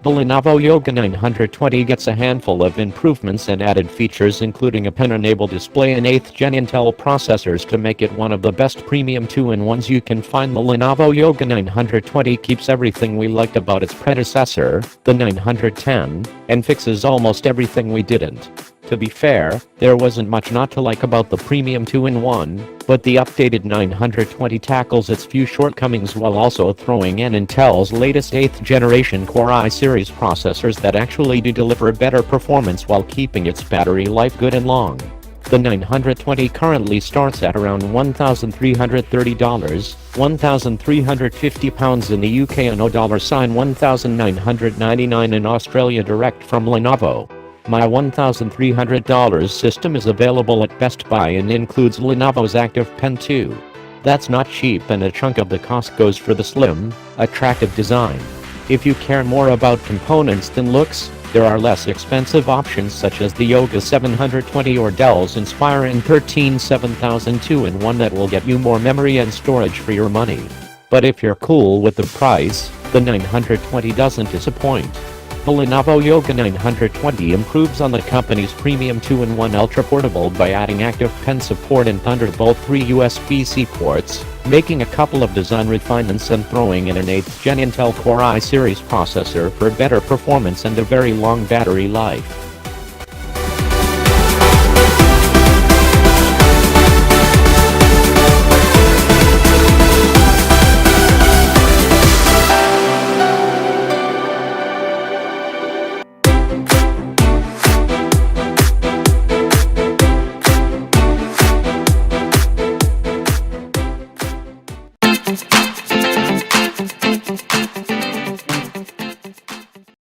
The Lenovo Yoga 920 gets a handful of improvements and added features, including a pen-enabled display and 8th Gen Intel processors to make it one of the best premium 2-in-1s you can find. The Lenovo Yoga 920 keeps everything we liked about its predecessor, the 910, and fixes almost everything we didn't. To be fair, there wasn't much not to like about the premium 2-in-1, but the updated 920 tackles its few shortcomings while also throwing in Intel's latest 8th generation Core i series processors that actually do deliver better performance while keeping its battery life good and long. The 920 currently starts at around $1,330, £1,350 in the UK and $1,999 in Australia direct from Lenovo. My $1,300 system is available at Best Buy and includes Lenovo's Active Pen 2. That's not cheap, and a chunk of the cost goes for the slim, attractive design. If you care more about components than looks, there are less expensive options such as the Yoga 720 or Dell's Inspire 13 7000 2-in-1 that will get you more memory and storage for your money. But if you're cool with the price, the 920 doesn't disappoint. The Lenovo Yoga 920 improves on the company's premium 2-in-1 Ultra Portable by adding Active Pen support and Thunderbolt 3 USB-C ports, making a couple of design refinements and throwing in an 8th Gen Intel Core i series processor for better performance and a very long battery life.